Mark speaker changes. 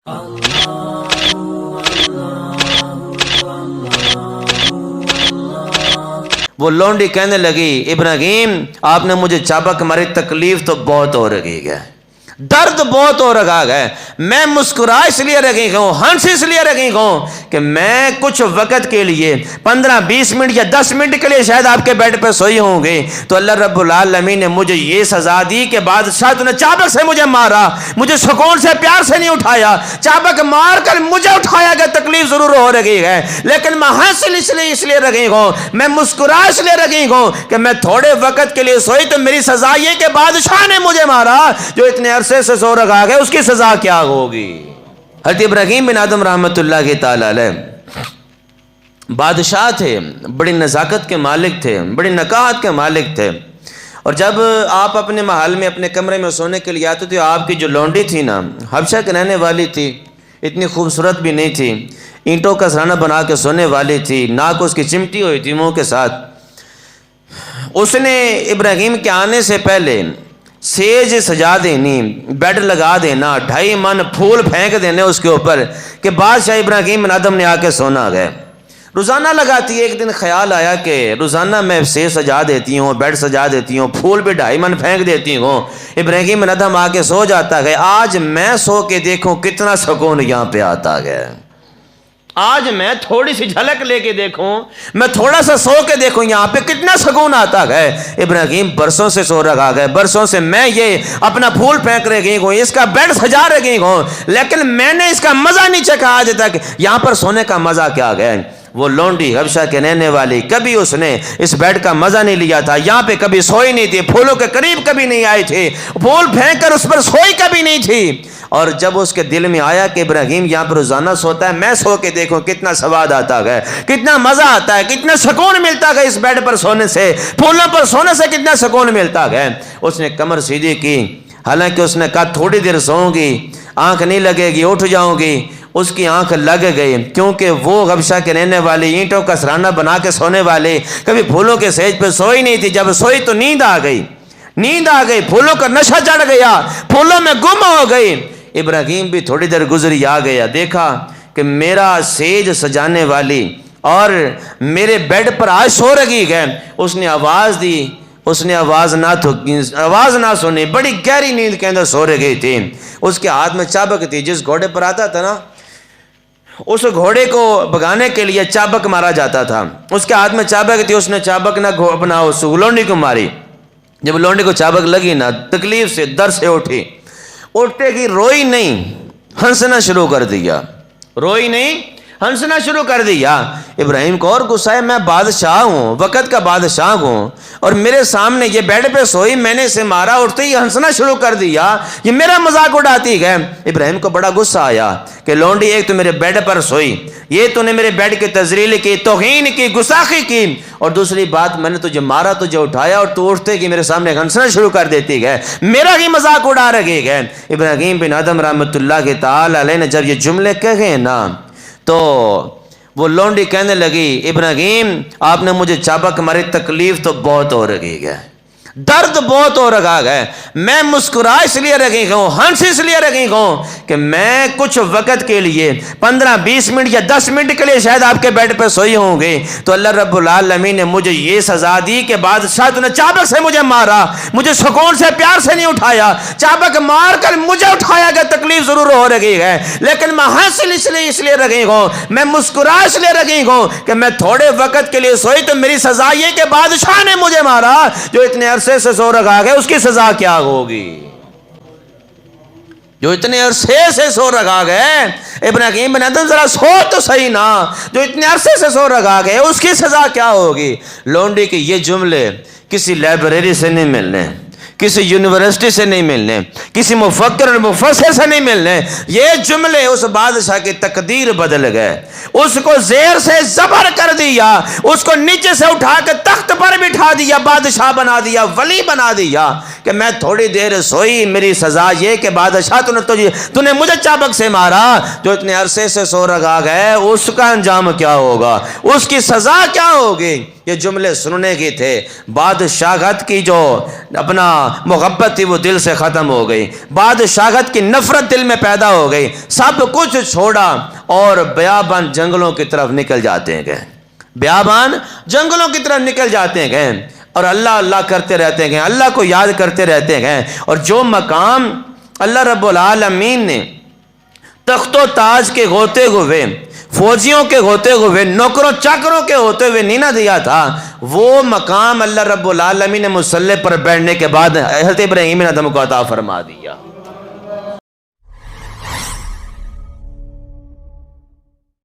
Speaker 1: وہ لونڈی کہنے لگی ابراہیم آپ نے مجھے چابک ماری، تکلیف تو بہت ہو رہی ہے، درد بہت ہو رہا ہے، میں مسکرا اس لیے رہی ہوں، ہنس اس لیے رہی ہوں کہ میں کچھ وقت کے لیے 15-20 منٹ یا 10 منٹ کے لیے شاید آپ کے بیڈ پہ سوئی ہوں گی، تو اللہ رب العالمین نے مجھے یہ سزا دی کہ بادشاہ تو نے چابک سے مجھے مارا، مجھے سکون سے پیار سے نہیں اٹھایا، چابک مار کر مجھے اٹھایا گیا، تکلیف ضرور ہو رہی ہے لیکن میں ہنس اس لیے رہی ہوں، میں مسکرا اس لیے رہی ہوں کہ میں تھوڑے وقت کے لیے سوئی تو میری سزا یہ کہ بادشاہ نے مجھے مارا، جو اتنے عرصے سے سو رکھا گیا اس کی سزا کیا ہوگی۔ حضرت ابراہیم بن آدم رحمت اللہ کی تعالی علیہ بادشاہ تھے، بڑی نزاکت کے مالک تھے، بڑی نکاحت کے مالک تھے، اور جب آپ اپنے محل میں اپنے کمرے میں سونے کے لیے آتے تھے، آپ کی جو لونڈی تھی نا، حبشہ کے رہنے والی تھی، اتنی خوبصورت بھی نہیں تھی، اینٹوں کا سرانا بنا کے سونے والی تھی، ناک اس کی چمٹی ہوئی تھی منہ کے ساتھ، اس نے ابراہیم کے آنے سے پہلے سیج سجا دینی، بیڈ لگا دینا، 2.5 من پھول پھینک دینے اس کے اوپر کہ بادشاہ ابراہیم بن آدم نے آ کے سونا گئے۔ روزانہ لگاتی ہے، ایک دن خیال آیا کہ روزانہ میں سیج سجا دیتی ہوں، بیڈ سجا دیتی ہوں، پھول بھی 2.5 من پھینک دیتی ہوں، ابراہیم بن آدم آ کے سو جاتا ہے، آج میں سو کے دیکھوں کتنا سکون یہاں پہ آتا ہے، آج میں تھوڑی سی جھلک لے کے دیکھوں، میں تھوڑا سا سو کے دیکھوں یہاں پہ کتنا سکون آتا ہے۔ ابراہیم برسوں سے سو رہا ہے، برسوں سے میں یہ اپنا پھول پھینک رہی ہوں، اس کا بیڈ سجا رہی ہوں، لیکن میں نے اس کا مزہ نہیں چکھا آج تک، یہاں پر سونے کا مزہ کیا ہے۔ وہ لونڈی حبشہ کے رہنے والی، کبھی اس نے اس بیڈ کا مزہ نہیں لیا تھا، یہاں پہ کبھی سوئی نہیں تھی، پھولوں کے قریب کبھی نہیں آئی تھی، پھول پھینک کر اس پر سوئی کبھی نہیں تھی، اور جب اس کے دل میں آیا کہ ابراہیم یہاں پر روزانہ سوتا ہے، میں سو کے دیکھوں کتنا سواد آتا ہے، کتنا مزہ آتا ہے، کتنا سکون ملتا ہے اس بیڈ پر سونے سے، پھولوں پر سونے سے کتنا سکون ملتا ہے۔ اس نے کمر سیدھی کی، حالانکہ اس نے کہا تھوڑی دیر سوؤں گی، آنکھ نہیں لگے گی، اٹھ جاؤں گی، اس کی آنکھ لگ گئی، کیونکہ وہ حبشہ کے رہنے والی، اینٹوں کا سرانا بنا کے سونے والی، کبھی پھولوں کے سیج پہ سوئی نہیں تھی، جب سوئی تو نیند آ گئی، پھولوں کا نشہ چڑھ گیا، پھولوں میں گم ہو گئی۔ ابراہیم بھی تھوڑی دیر گزری آ گیا، دیکھا کہ میرا سیج سجانے والی اور میرے بیڈ پر آج سو رہی ہے، اس نے آواز دی، اس نے آواز نہ سنی، بڑی گہری نیند کے اندر سو رہی تھی، اس کے ہاتھ میں چابک تھی، جس گھوڑے پر آتا تھا نا، اس گھوڑے کو بھگانے کے لیے چابک مارا جاتا تھا، اس کے ہاتھ میں چابک تھی، اس نے چابک نہ اپنا اس لونڈی کو ماری، جب لونڈی کو چابک لگی نا، تکلیف سے در سے اٹھتے گی، روئی نہیں، ہنسنا شروع کر دیا، روئی نہیں، ہنسنا شروع کر دیا۔ ابراہیم کو اور غصہ ہے، میں بادشاہ ہوں، وقت کا بادشاہ ہوں، اور میرے سامنے یہ بیڈ پہ سوئی، میں نے اسے مارا، اٹھتے ہی ہنسنا شروع کر دیا، یہ میرا مذاق اڑاتی ہے۔ ابراہیم کو بڑا غصہ آیا کہ لونڈی، ایک تو میرے بیڈ پر سوئی، یہ تو نے میرے بیڈ کی تذلیل کی، توہین کی، گستاخی کی، اور دوسری بات میں نے تجھے مارا، تجھے اٹھایا، اور تو اٹھتے کہ میرے سامنے ہنسنا شروع کر دیتی ہے، میرا ہی مذاق اڑا رہی ہے۔ ابراہیم بن آدم رحمت اللہ کے تعالی علیہ نے جب یہ جملے کہے نا، تو وہ لونڈی کہنے لگی ابراہیم آپ نے مجھے چابک ماری، تکلیف تو بہت ہو رہی ہے، درد بہت ہو رہا ہے، میں مسکرا اس لیے رہی ہوں، ہنس اس لیے رہی ہوں کہ میں کچھ وقت کے لیے 15-20 منٹ یا 10 منٹ کے لیے شاید آپ کے بیڈ پہ سوئی ہوں گی، تو اللہ رب العالمین نے مجھے یہ سزا دی کہ بادشاہ تو نے چابک سے مجھے مارا، مجھے سکون سے پیار سے نہیں اٹھایا، چابک مار کر مجھے اٹھایا گیا، تکلیف ضرور ہو رہی ہے لیکن میں ہنس اس لیے رہی ہوں، میں مسکرا اس لیے رہی ہوں کہ میں تھوڑے وقت کے لیے سوئی تو میری سزا یہ کہ بادشاہ نے مجھے مارا، جو اتنے عرصے سے سو رکھا گیا، اس کی سزا کیا ہوگی۔ جو اتنے عرصے سے سو رکھا گیا، ابراہیم بن آدم ذرا سو تو صحیح نا، جو اتنے عرصے سے سو رکھا گیا، اس کی سزا کیا ہوگی۔ لونڈی کے یہ جملے کسی لائبریری سے نہیں ملنے، کسی یونیورسٹی سے نہیں ملنے، کسی مفکر اور مفسر سے نہیں ملنے، یہ جملے اس بادشاہ کی تقدیر بدل گئے، اس کو زیر سے زبر کر دیا، اس کو نیچے سے اٹھا کے تخت پر بٹھا دیا، بادشاہ بنا دیا، ولی بنا دیا۔ کہ میں تھوڑی دیر سوئی، میری سزا یہ کہ بادشاہ تو نے مجھے چابک سے مارا، جو اتنے عرصے سے سو رکھا ہے اس کا انجام کیا ہوگا، اس کی سزا کیا ہوگی؟ یہ جملے سننے کی تھے، بادشاہت کی جو اپنا محبت تھی وہ دل سے ختم ہو گئی، بادشاہت کی نفرت دل میں پیدا ہو گئی، سب کچھ چھوڑا اور بیابان جنگلوں کی طرف نکل جاتے ہیں گئے، بیابان جنگلوں کی طرف نکل جاتے ہیں گئے اور اللہ اللہ کرتے رہتے ہیں گئے، اللہ کو یاد کرتے رہتے ہیں گئے۔ اور جو مقام اللہ رب العالمین نے تخت و تاج کے ہوتے ہوئے، فوجیوں کے ہوتے ہوئے، نوکروں چاکروں کے ہوتے ہوئے نہیں نہ دیا تھا، وہ مقام اللہ رب العالمین نے مصلی پر بیٹھنے کے بعد حضرت ابراہیم نے آدم کو عطا فرما دی۔